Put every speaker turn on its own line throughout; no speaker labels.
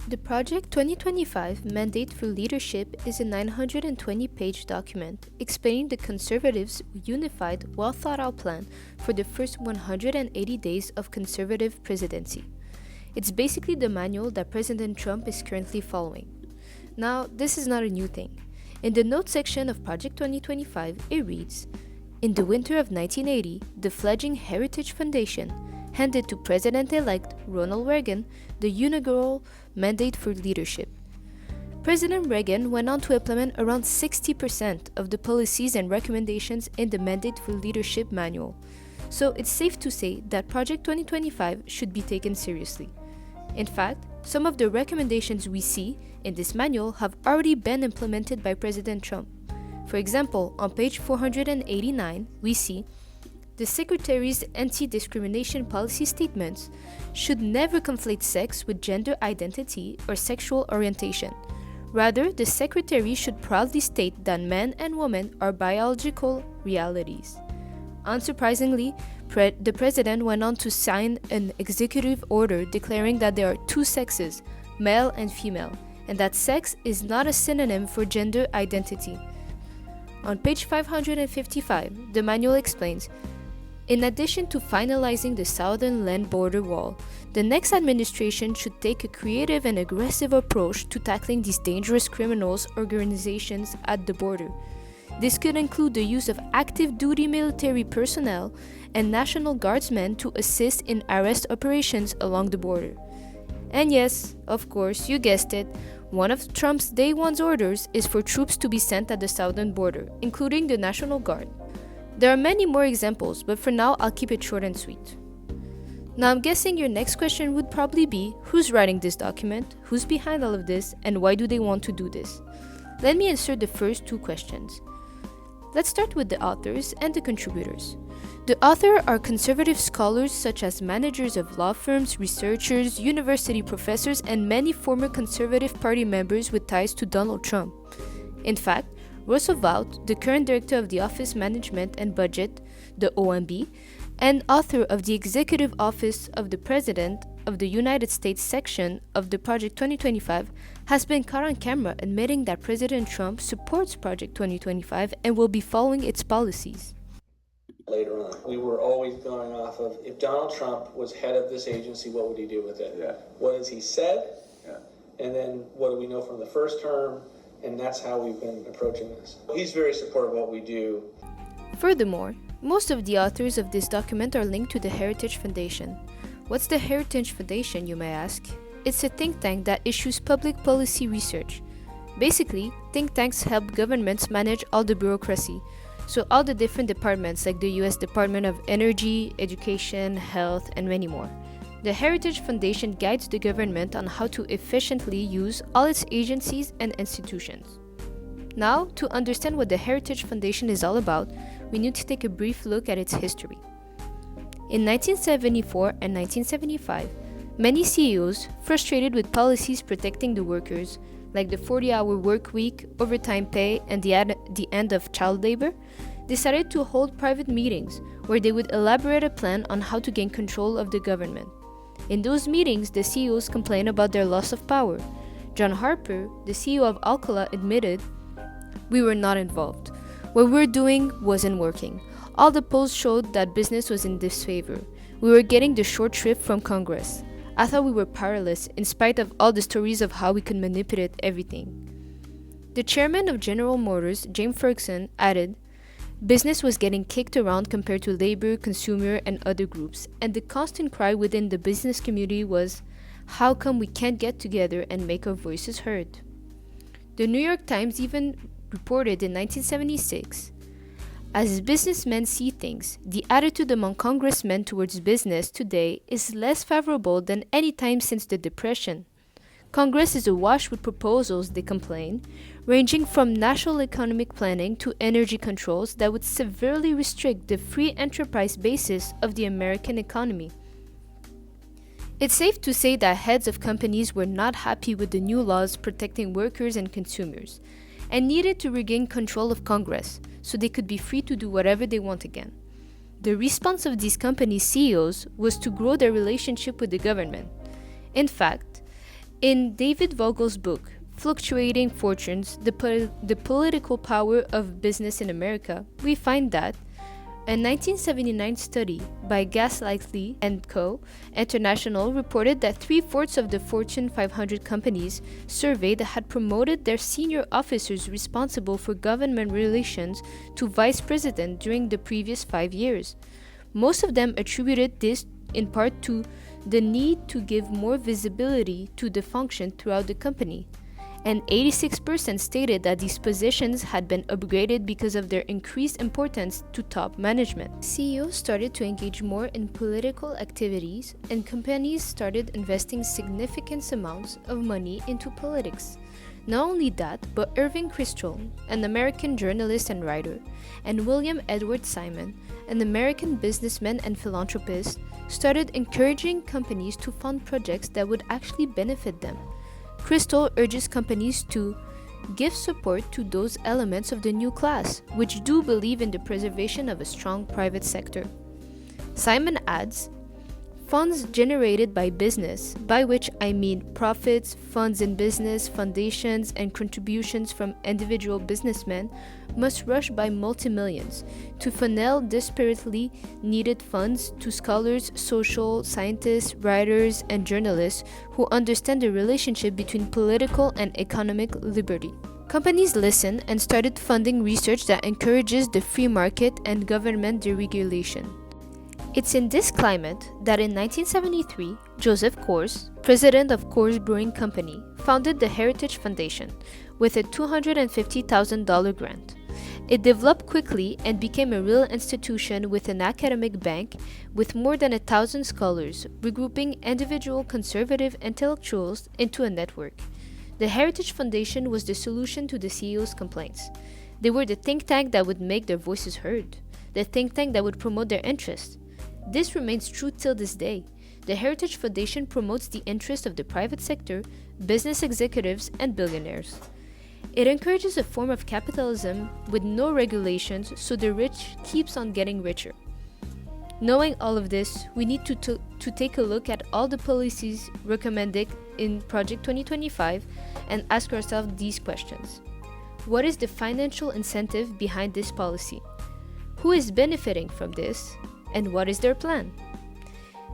The Project 2025 Mandate for Leadership is a 920-page document explaining the Conservatives' unified, well-thought-out plan for the first 180 days of conservative presidency. It's basically the manual that President Trump is currently following. Now, this is not a new thing. In the notes section of Project 2025, it reads, "In the winter of 1980, the fledgling Heritage Foundation handed to President-elect Ronald Reagan the inaugural Mandate for Leadership. President Reagan went on to implement around 60% of the policies and recommendations in the Mandate for Leadership manual, so it's safe to say that Project 2025 should be taken seriously. In fact, some of the recommendations we see in this manual have already been implemented by President Trump. For example, on page 489, we see the Secretary's anti-discrimination policy statements should never conflate sex with gender identity or sexual orientation. Rather, the Secretary should proudly state that men and women are biological realities. Unsurprisingly, the President went on to sign an executive order declaring that there are two sexes, male and female, and that sex is not a synonym for gender identity. On page 555, the manual explains, in addition to finalizing the southern land border wall, the next administration should take a creative and aggressive approach to tackling these dangerous criminals organizations at the border. This could include the use of active duty military personnel and National Guardsmen to assist in arrest operations along the border. And yes, of course, you guessed it, one of Trump's Day One's orders is for troops to be sent at the southern border, including the National Guard. There are many more examples, but for now I'll keep it short and sweet. Now I'm guessing your next question would probably be, who's writing this document, who's behind all of this, and why do they want to do this? Let me answer the first two questions. Let's start with the authors and the contributors. The authors are conservative scholars such as managers of law firms, researchers, university professors, and many former Conservative Party members with ties to Donald Trump. In fact, Roosevelt, the current director of the Office Management and Budget, the OMB, and author of the Executive Office of the President of the United States section of the Project 2025, has been caught on camera admitting that President Trump supports Project 2025 and will be following its policies.
Later on, we were always going off of, if Donald Trump was head of this agency, what would he do with it?
Yeah.
What has he said?
Yeah.
And then what do we know from the first term? And that's how we've been approaching this. He's very supportive of what we do.
Furthermore, most of the authors of this document are linked to the Heritage Foundation. What's the Heritage Foundation, you may ask? It's a think tank that issues public policy research. Basically, think tanks help governments manage all the bureaucracy, so all the different departments like the US Department of Energy, Education, Health, and many more. The Heritage Foundation guides the government on how to efficiently use all its agencies and institutions. Now, to understand what the Heritage Foundation is all about, we need to take a brief look at its history. In 1974 and 1975, many CEOs, frustrated with policies protecting the workers, like the 40-hour work week, overtime pay, and the end of child labor, decided to hold private meetings where they would elaborate a plan on how to gain control of the government. In those meetings, the CEOs complained about their loss of power. John Harper, the CEO of Alcoa, admitted, "We were not involved. What we were doing wasn't working. All the polls showed that business was in disfavor. We were getting the short shrift from Congress. I thought we were powerless in spite of all the stories of how we could manipulate everything." The chairman of General Motors, James Ferguson, added, "Business was getting kicked around compared to labor, consumer, and other groups, and the constant cry within the business community was, how come we can't get together and make our voices heard?" The New York Times even reported in 1976, "As businessmen see things, the attitude among congressmen towards business today is less favorable than any time since the Depression. Congress is awash with proposals," they complain, ranging from national economic planning to energy controls that would severely restrict the free enterprise basis of the American economy. It's safe to say that heads of companies were not happy with the new laws protecting workers and consumers, and needed to regain control of Congress so they could be free to do whatever they want again. The response of these companies' CEOs was to grow their relationship with the government. In fact, In David Vogel's book, Fluctuating Fortunes, the Political Power of Business in America, we find that a 1979 study by Gaslightly & Co. International reported that 3/4 of the Fortune 500 companies surveyed had promoted their senior officers responsible for government relations to vice president during the previous 5 years. Most of them attributed this in part to the need to give more visibility to the function throughout the company. And 86% stated that these positions had been upgraded because of their increased importance to top management. CEOs started to engage more in political activities, and companies started investing significant amounts of money into politics. Not only that, but Irving Kristol, an American journalist and writer, and William Edward Simon, an American businessman and philanthropist, started encouraging companies to fund projects that would actually benefit them. Kristol urges companies to give support to those elements of the new class which do believe in the preservation of a strong private sector. Simon adds, funds generated by business, by which I mean profits, funds in business, foundations, and contributions from individual businessmen, must rush by multi-millions to funnel desperately needed funds to scholars, social scientists, writers, and journalists who understand the relationship between political and economic liberty. Companies listened and started funding research that encourages the free market and government deregulation. It's in this climate that in 1973, Joseph Coors, president of Coors Brewing Company, founded the Heritage Foundation with a $250,000 grant. It developed quickly and became a real institution with an academic bank with more than 1,000 scholars, regrouping individual conservative intellectuals into a network. The Heritage Foundation was the solution to the CEO's complaints. They were the think tank that would make their voices heard, the think tank that would promote their interests. This remains true till this day. The Heritage Foundation promotes the interests of the private sector, business executives, and billionaires. It encourages a form of capitalism with no regulations, so the rich keeps on getting richer. Knowing all of this, we need to take a look at all the policies recommended in Project 2025 and ask ourselves these questions. What is the financial incentive behind this policy? Who is benefiting from this? And what is their plan?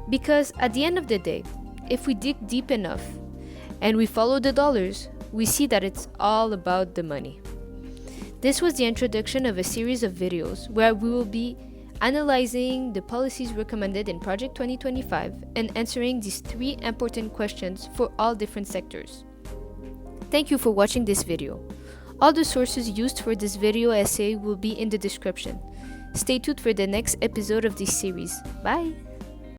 Because at the end of the day, if we dig deep enough and we follow the dollars, we see that it's all about the money. This was the introduction of a series of videos where we will be analyzing the policies recommended in Project 2025 and answering these 3 important questions for all different sectors. Thank you for watching this video. All the sources used for this video essay will be in the description. Stay tuned for the next episode of this series. Bye!